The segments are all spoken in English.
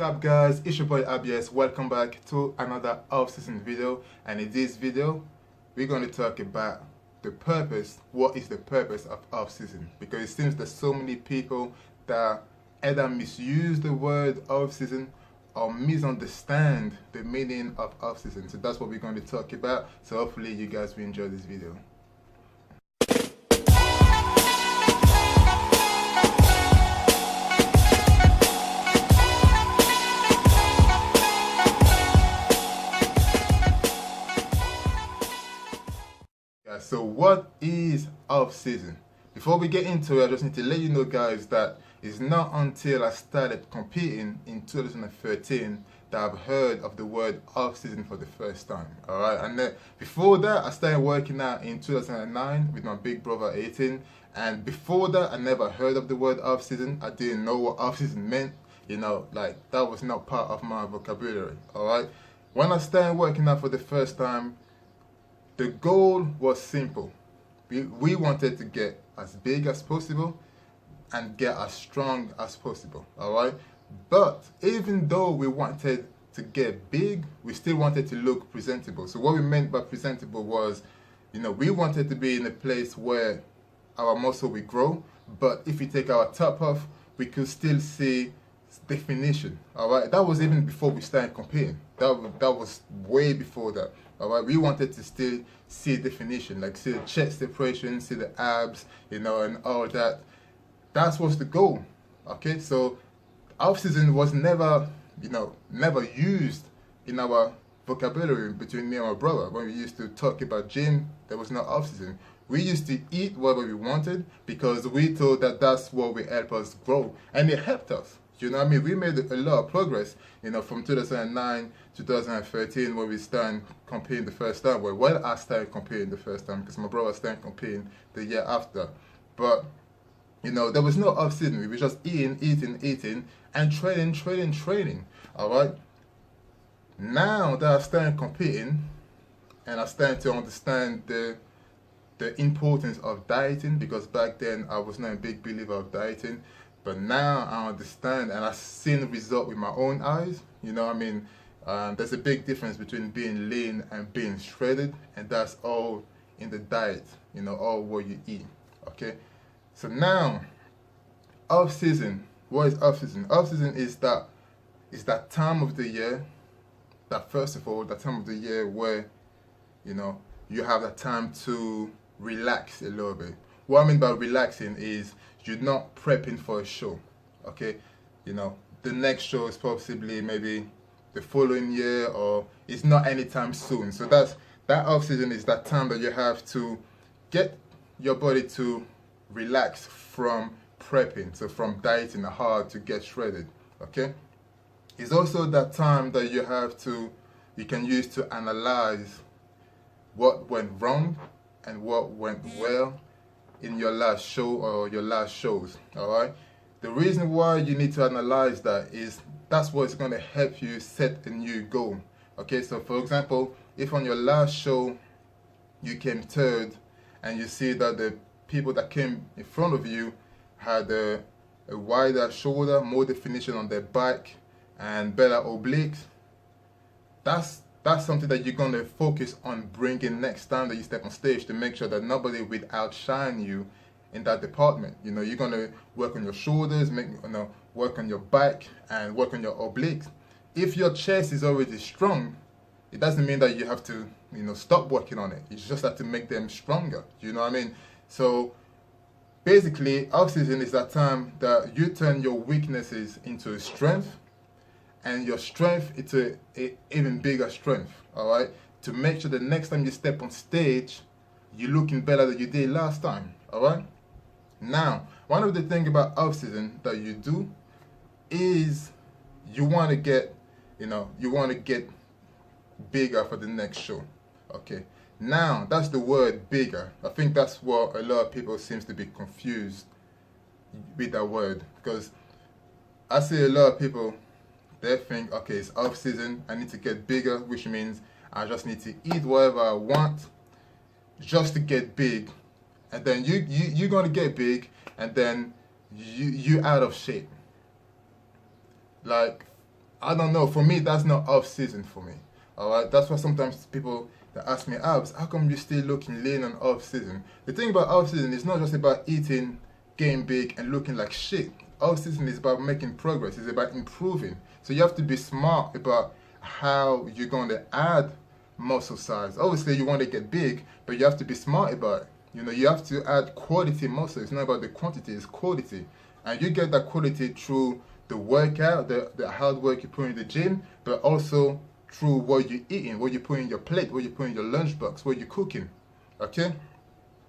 up guys, it's your boy ABS. Welcome back to another off-season video, and in this video we're going to talk about the purpose. What is the purpose of off-season? Because it seems that so many people that either misuse the word off-season or misunderstand the meaning of off-season. So that's what we're going to talk about. So hopefully you guys will enjoy this video. So what is off-season? Before we get into it, I just need to let you know guys that it's not until I started competing in 2013 that I've heard of the word off-season for the first time. Alright, and then before that I started working out in 2009 with my big brother 18, and before that I never heard of the word off-season. I didn't know what off-season meant, you know, like that was not part of my vocabulary. Alright, when I started working out for the first time, the goal was simple. We wanted to get as big as possible and get as strong as possible, alright? But even though we wanted to get big, we still wanted to look presentable. So what we meant by presentable was, you know, we wanted to be in a place where our muscle will grow, but if we take our top off, we could still see definition, alright? That was even before we started competing. That was way before that. Alright, we wanted to still see definition, like see the chest separation, see the abs, you know, and all that. That was the goal. Okay, so off-season was never, you know, never used in our vocabulary between me and my brother. When we used to talk about gym, there was no off-season. We used to eat whatever we wanted because we thought that that's what will help us grow, and it helped us. You know what I mean? We made a lot of progress, you know, from 2009 to 2013 when we started competing the first time. Well, I started competing the first time because my brother started competing the year after. But, you know, there was no off-season. We were just eating, and training. All right? Now that I started competing and I started to understand the importance of dieting, because back then I was not a big believer of dieting. But now I understand, and I've seen the result with my own eyes. You know, I mean, there's a big difference between being lean and being shredded, and that's all in the diet, you know, all what you eat. Okay, so now off-season. What is off-season? Off-season is that time of the year, that first of all, that time of the year where, you know, you have that time to relax a little bit. What I mean by relaxing is you're not prepping for a show, okay? You know, the next show is possibly maybe the following year, or it's not anytime soon. So that off-season is that time that you have to get your body to relax from prepping, so from dieting hard to get shredded, okay? It's also that time that you can use to analyze what went wrong and what went well in your last show or your last shows. All right, the reason why you need to analyze that is that's what's going to help you set a new goal. Okay, so for example, if on your last show you came third and you see that the people that came in front of you had a wider shoulder, more definition on their back, and better obliques, that's something that you're going to focus on bringing next time that you step on stage, to make sure that nobody will outshine you in that department. You know, you're going to work on your shoulders, work on your back, and work on your obliques. If your chest is already strong, it doesn't mean that you have to, you know, stop working on it. You just have to make them stronger. You know what I mean? So basically, off-season is that time that you turn your weaknesses into strength, and your strength into an even bigger strength, all right? To make sure that next time you step on stage, you're looking better than you did last time, all right? Now, one of the things about off-season that you do is you want to get, you know, bigger for the next show, okay? Now, that's the word bigger. I think that's what a lot of people seems to be confused with that word, because I see a lot of people, they think, okay, it's off-season, I need to get bigger, which means I just need to eat whatever I want just to get big. And then you're going to get big, and then you're out of shape. Like, I don't know. For me, that's not off season for me. All right. That's why sometimes people that ask me, Abs, how come you still looking lean on off season? The thing about off season is not just about eating, getting big, and looking like shit. Off season is about making progress. It's about improving. So you have to be smart about how you're going to add muscle size. Obviously, you want to get big, but you have to be smart about it. You know, you have to add quality muscle. It's not about the quantity, it's quality. And you get that quality through the workout, the hard work you put in the gym, but also through what you're eating, what you put in your plate, what you put in your lunchbox, what you're cooking. Okay?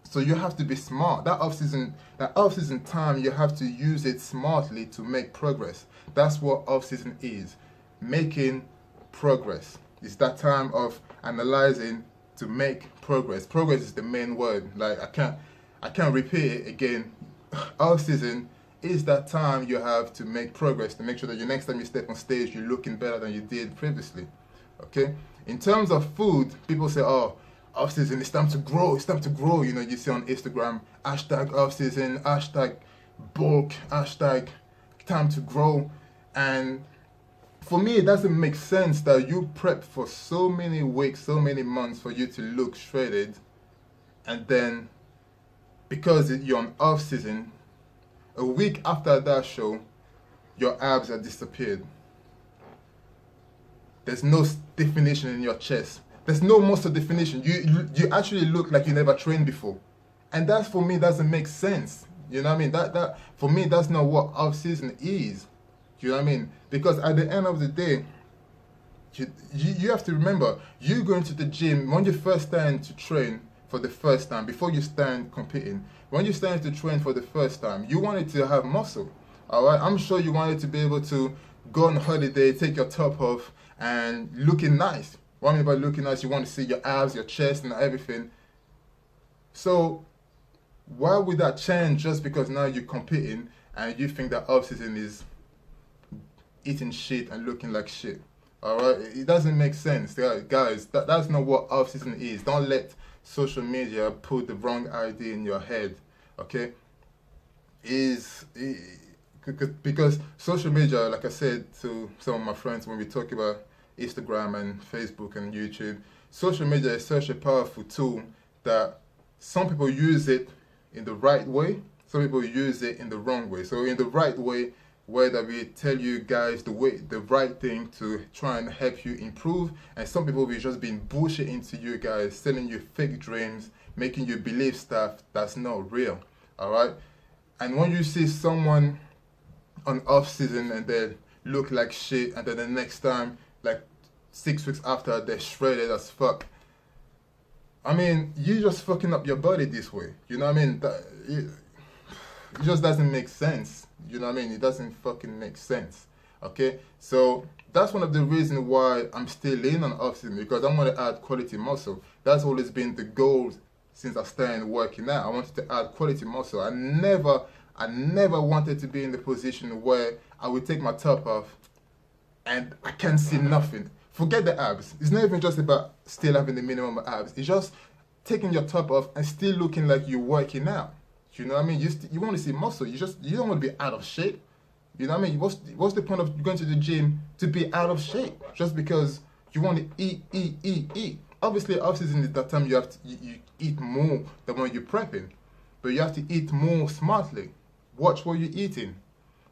So you have to be smart. That off-season time, you have to use it smartly to make progress. That's what off-season is. Making progress. It's that time of analyzing to make progress. Progress is the main word. Like I can't repeat it again. Off-season is that time you have to make progress, to make sure that the next time you step on stage, you're looking better than you did previously. Okay? In terms of food, people say, oh, off-season, it's time to grow, it's time to grow. You know, you see on Instagram, hashtag off-season, hashtag bulk, hashtag time to grow. And for me, it doesn't make sense that you prep for so many weeks, so many months for you to look shredded, and then because you're on off-season, a week after that show, your abs have disappeared. There's no definition in your chest. There's no muscle definition. You actually look like you never trained before. And that for me doesn't make sense. You know what I mean? That for me, that's not what off-season is. You know what I mean? Because at the end of the day, you have to remember, you going to the gym, when you first stand to train for the first time, before you stand competing, when you stand to train for the first time, you wanted to have muscle. All right? I'm sure you wanted to be able to go on holiday, take your top off, and looking nice. What I mean by looking nice, you want to see your abs, your chest, and everything. So why would that change just because now you're competing and you think that off-season is eating shit and looking like shit? All right, it doesn't make sense, guys. That's not what off-season is. Don't let social media put the wrong idea in your head. Okay, because social media, like I said to some of my friends when we talk about Instagram and Facebook and YouTube, social media is such a powerful tool that some people use it in the right way, some people use it in the wrong way. So in the right way, whether we tell you guys the right thing to try and help you improve, and some people will just being bullshit into you guys, selling you fake dreams, making you believe stuff that's not real. All right, and when you see someone on off season and they look like shit, and then the next time, like 6 weeks after, they're shredded as fuck. I mean, you just fucking up your body this way. You know what I mean? It just doesn't make sense. You know what I mean? It doesn't fucking make sense. Okay? So that's one of the reasons why I'm still in on off-season, because I want to add quality muscle. That's always been the goal since I started working out. I wanted to add quality muscle. I never wanted to be in the position where I would take my top off and I can't see nothing. Forget the abs. It's not even just about still having the minimum of abs. It's just taking your top off and still looking like you're working out. You know what I mean? You want to see muscle. You don't want to be out of shape. You know what I mean? What's the point of going to the gym to be out of shape just because you want to eat? Obviously, off season is that time you have to you eat more than when you're prepping, but you have to eat more smartly. Watch what you're eating.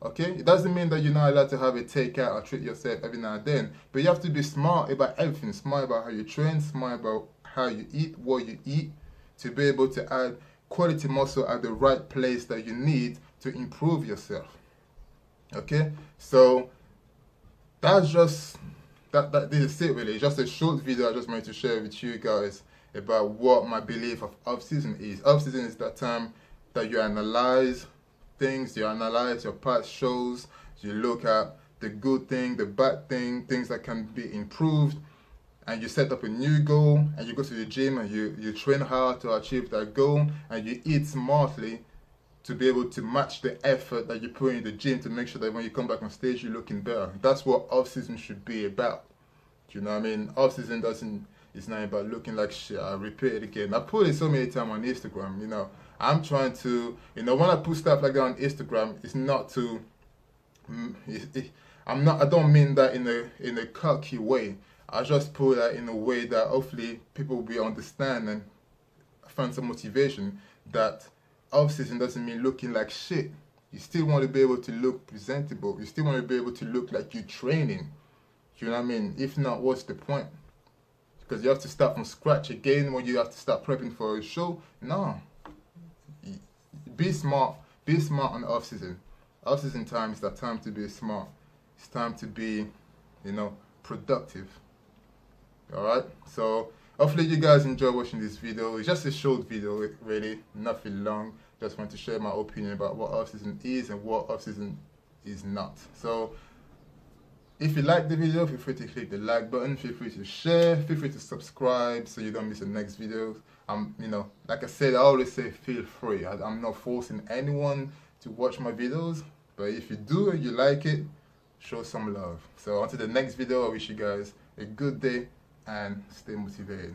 Okay? It doesn't mean that you're not allowed to have a takeout or treat yourself every now and then, but you have to be smart about everything. Smart about how you train, smart about how you eat, what you eat, to be able to add quality muscle at the right place that you need to improve yourself. Okay? So that's just this is it really. It's just a short video I just wanted to share with you guys about what my belief of off-season is. Off-season is that time that you analyze things, you analyze your past shows, you look at the good thing, the bad thing, things that can be improved, and you set up a new goal, and you go to the gym and you train hard to achieve that goal, and you eat smartly to be able to match the effort that you put in the gym to make sure that when you come back on stage you're looking better. That's what off-season should be about. You know what I mean? Off-season it's not about looking like shit. I repeat it again. I put it so many times on Instagram, you know. I'm trying to, you know, when I put stuff like that on Instagram, it's not to, I don't mean that in a cocky way. I just put that in a way that hopefully people will understand and find some motivation that off-season doesn't mean looking like shit. You still want to be able to look presentable. You still want to be able to look like you're training. You know what I mean? If not, what's the point? Because you have to start from scratch again when you have to start prepping for a show. No. Be smart. Be smart on the off-season. Off-season time is that time to be smart. It's time to be, productive. Alright? So, hopefully you guys enjoy watching this video. It's just a short video, really. Nothing long. Just want to share my opinion about what off-season is and what off-season is not. So, if you like the video, feel free to click the like button, feel free to share, feel free to subscribe so you don't miss the next videos. Like I said, I always say feel free. I'm not forcing anyone to watch my videos, but if you do and you like it, show some love. So until the next video, I wish you guys a good day and stay motivated.